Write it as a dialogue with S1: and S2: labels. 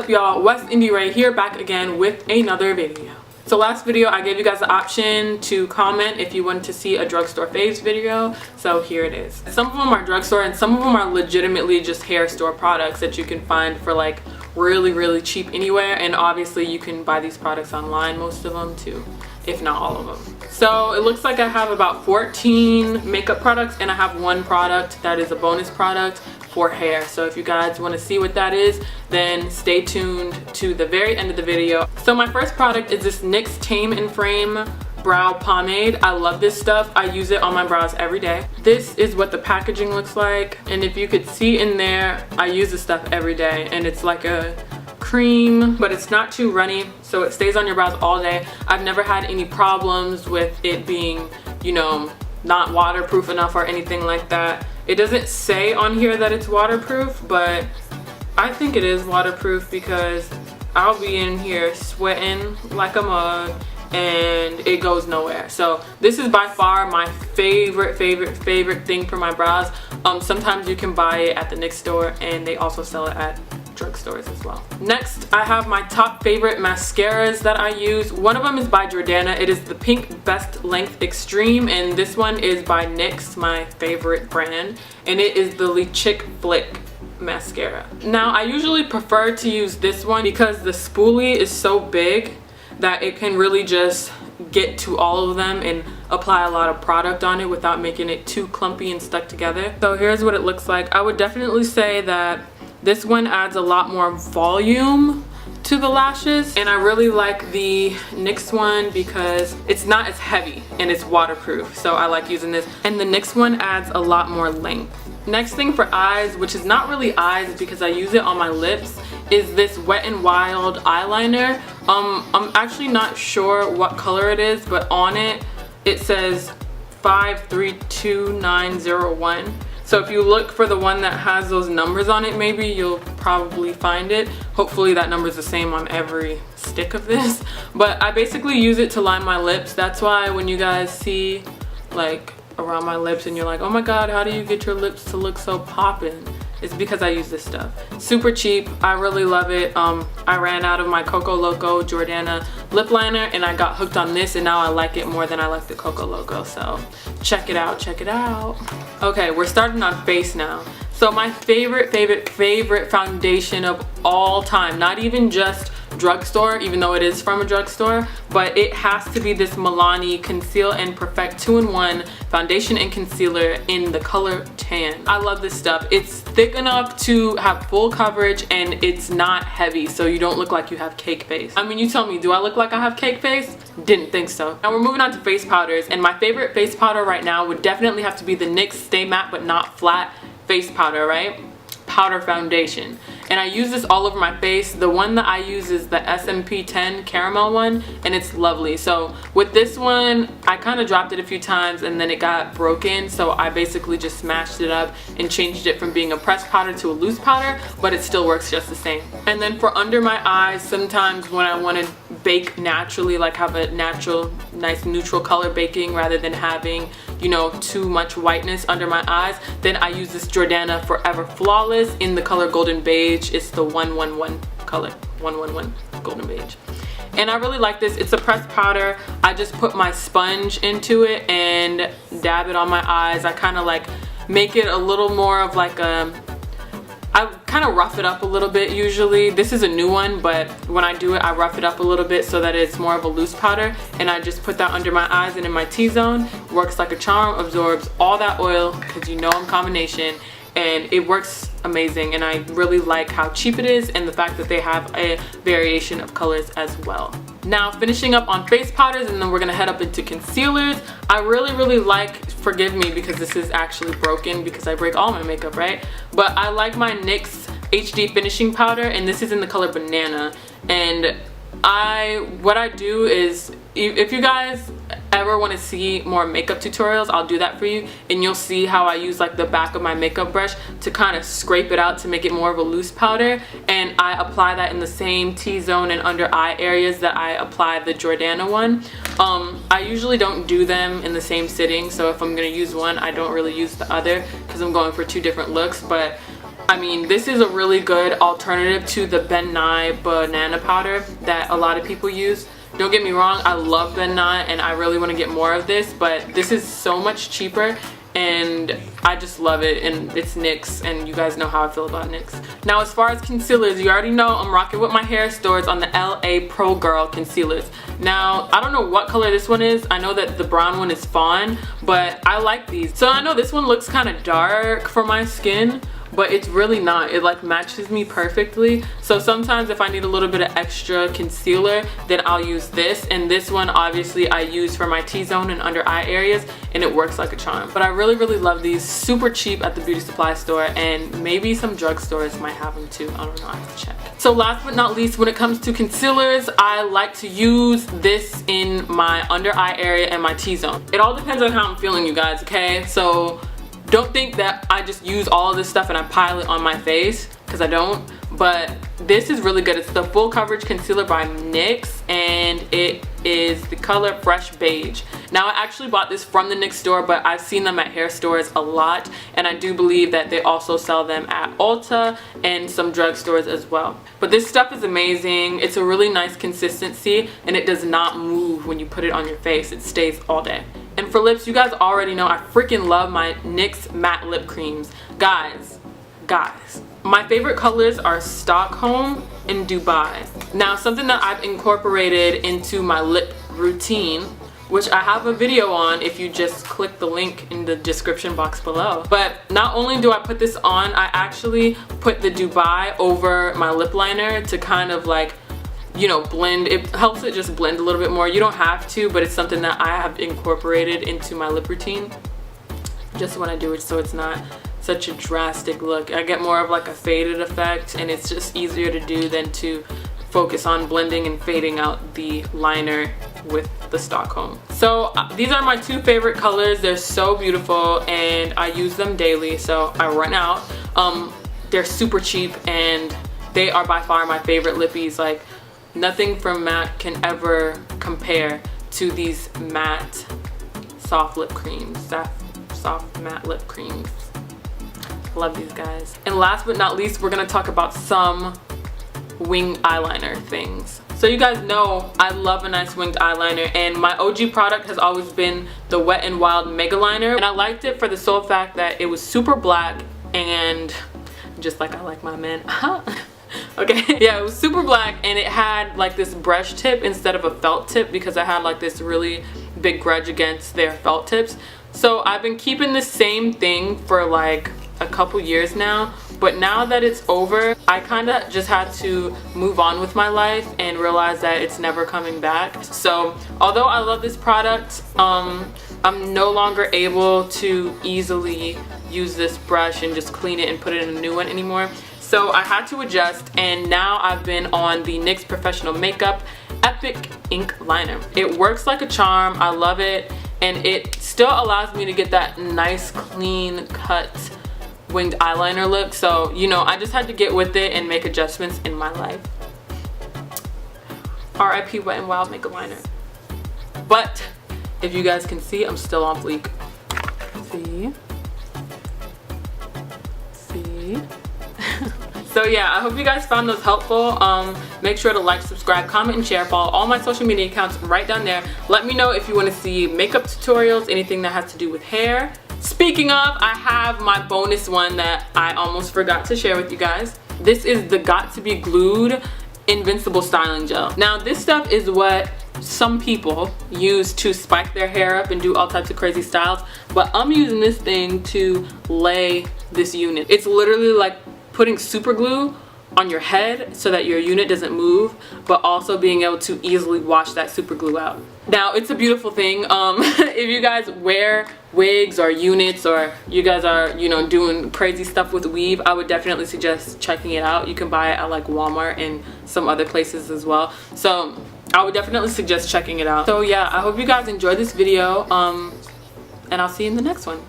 S1: up, y'all? West Indie right here, back again with another video. So last video I gave you guys the option to comment if you wanted to see a drugstore faves video, so here it is. Some of them are drugstore and some of them are legitimately just hair store products that you can find for like really cheap anywhere, and obviously you can buy these products online, most of them too, if not all of them. So it looks like I have about 14 makeup products and I have one product that is a bonus product for hair. So if you guys want to see what that is, then stay tuned to the very end of the video. So my first product is this NYX Tame and Frame brow pomade. I love this stuff. I use it on my brows every day. This is what the packaging looks like, and if you could see in there, I use this stuff every day, and it's like a cream, but it's not too runny, so it stays on your brows all day. I've never had any problems with it being, you know, not waterproof enough or anything like that. It doesn't say on here that it's waterproof, but I think it is waterproof because I'll be in here sweating like a mug and it goes nowhere. So this is by far my favorite thing for my brows. Sometimes you can buy it at the NYX store, and they also sell it at drugstores as well. Next, I have my top favorite mascaras that I use. One of them is by Jordana. It is the Pink Best Length Extreme, and this one is by NYX, my favorite brand, and it is the Chick Flick mascara. Now I usually prefer to use this one because the spoolie is so big that it can really just get to all of them and apply a lot of product on it without making it too clumpy and stuck together. So here's what it looks like. I would definitely say that this one adds a lot more volume to the lashes, and I really like the NYX one because it's not as heavy and it's waterproof, so I like using this. And the NYX one adds a lot more length. Next thing for eyes, which is not really eyes because I use it on my lips, is this Wet n Wild eyeliner. I'm actually not sure what color it is, but on it says 532901. So if you look for the one that has those numbers on it, maybe you'll probably find it. Hopefully that number is the same on every stick of this. But I basically use it to line my lips. That's why when you guys see like around my lips and you're like, oh my god, how do you get your lips to look so poppin'? It's because I use this stuff. Super cheap. I really love it. I ran out of my Coco Loco Jordana lip liner and I got hooked on this, and now I like it more than I like the Coco Loco. So check it out, check it out. Okay, we're starting on face now. So my favorite foundation of all time, not even just drugstore, even though it is from a drugstore, but it has to be this Milani Conceal and Perfect 2-in-1 foundation and concealer in the color tan. I love this stuff. It's thick enough to have full coverage and it's not heavy, so you don't look like you have cake face. I mean, you tell me, do I look like I have cake face? Didn't think so. Now we're moving on to face powders, and my favorite face powder right now would definitely have to be the NYX Stay Matte But Not Flat face powder, right? Powder foundation, and I use this all over my face. The one that I use is the SMP 10 caramel one, and it's lovely. So with this one, I kind of dropped it a few times and then it got broken, so I basically just smashed it up and changed it from being a pressed powder to a loose powder, but it still works just the same. And then for under my eyes, sometimes when I want to bake naturally, like have a natural nice neutral color baking rather than having, you know, too much whiteness under my eyes, then I use this Jordana Forever Flawless in the color Golden Beige. It's the 111 color, 111 Golden Beige. And I really like this. It's a pressed powder. I just put my sponge into it and dab it on my eyes. I kind of like make it a little more of like a, I kind of rough it up a little bit usually. This is a new one, but when I do it, I rough it up a little bit so that it's more of a loose powder, and I just put that under my eyes and in my T-zone. Works like a charm, absorbs all that oil because you know I'm combination, and it works amazing. And I really like how cheap it is and the fact that they have a variation of colors as well. Now finishing up on face powders, and then we're gonna head up into concealers. I really like, forgive me because this is actually broken because I break all my makeup, right? But I like my NYX HD finishing powder, and this is in the color Banana. And what I do is, if you guys ever want to see more makeup tutorials, I'll do that for you, and you'll see how I use like the back of my makeup brush to kind of scrape it out to make it more of a loose powder, and I apply that in the same T-zone and under eye areas that I apply the Jordana one. I usually don't do them in the same sitting, so if I'm gonna use one, I don't really use the other because I'm going for two different looks. But I mean, this is a really good alternative to the Ben Nye banana powder that a lot of people use. Don't get me wrong, I love Ben Nye and I really want to get more of this, but this is so much cheaper and I just love it, and it's NYX, and you guys know how I feel about NYX. Now, as far as concealers, you already know I'm rocking with my hair stores on the LA Pro Girl concealers. Now, I don't know what color this one is. I know that the brown one is fawn, but I like these. So I know this one looks kind of dark for my skin, but it's really not. It like matches me perfectly. So sometimes if I need a little bit of extra concealer, then I'll use this. And this one obviously I use for my T-zone and under eye areas, and it works like a charm. But I really love these. Super cheap at the beauty supply store, and maybe some drugstores might have them too. I don't know, I have to check. So last but not least, when it comes to concealers, I like to use this in my under eye area and my T-zone. It all depends on how I'm feeling, you guys, okay? So don't think that I just use all of this stuff and I pile it on my face, because I don't. But this is really good. It's the Full Coverage Concealer by NYX, and it is the color Fresh Beige. Now, I actually bought this from the NYX store, but I've seen them at hair stores a lot, and I do believe that they also sell them at Ulta and some drugstores as well. But this stuff is amazing. It's a really nice consistency, and it does not move when you put it on your face. It stays all day. And for lips, you guys already know I freaking love my NYX matte lip creams. Guys, my favorite colors are Stockholm and Dubai. Now, something that I've incorporated into my lip routine, which I have a video on if you just click the link in the description box below. But not only do I put this on, I actually put the Dubai over my lip liner to kind of like, you know, blend. It helps it just blend a little bit more. You don't have to, but it's something that I have incorporated into my lip routine just when I do it, so it's not such a drastic look. I get more of like a faded effect, and it's just easier to do than to focus on blending and fading out the liner with the Stockholm. So these are my two favorite colors. They're so beautiful and I use them daily, so I run out. They're super cheap and they are by far my favorite lippies. Like, nothing from MAC can ever compare to these matte soft lip creams, soft matte lip creams. Love these guys. And last but not least, we're gonna talk about some winged eyeliner things. So you guys know I love a nice winged eyeliner, and my OG product has always been the Wet n Wild Mega Liner, and I liked it for the sole fact that it was super black, and just like I like my men. Okay, yeah, it was super black, and it had like this brush tip instead of a felt tip, because I had like this really big grudge against their felt tips. So I've been keeping the same thing for like a couple years now, but now that it's over, I kind of just had to move on with my life and realize that it's never coming back. So although I love this product, I'm no longer able to easily use this brush and just clean it and put it in a new one anymore. So I had to adjust, and now I've been on the NYX Professional Makeup Epic Ink Liner. It works like a charm. I love it, and it still allows me to get that nice clean cut winged eyeliner look. So, you know, I just had to get with it and make adjustments in my life. R.I.P. Wet n Wild Makeup Liner. But if you guys can see, I'm still on fleek. See? So yeah, I hope you guys found those helpful. Make sure to like, subscribe, comment, and share. Follow all my social media accounts right down there. Let me know if you want to see makeup tutorials, anything that has to do with hair. Speaking of, I have my bonus one that I almost forgot to share with you guys. This is the Got to Be Glued Invincible Styling Gel. Now, this stuff is what some people use to spike their hair up and do all types of crazy styles, but I'm using this thing to lay this unit. It's literally like putting super glue on your head so that your unit doesn't move, but also being able to easily wash that super glue out. Now, it's a beautiful thing. If you guys wear wigs or units, or you guys are, you know, doing crazy stuff with weave, I would definitely suggest checking it out. You can buy it at like Walmart and some other places as well. So I would definitely suggest checking it out. So yeah, I hope you guys enjoyed this video, and I'll see you in the next one.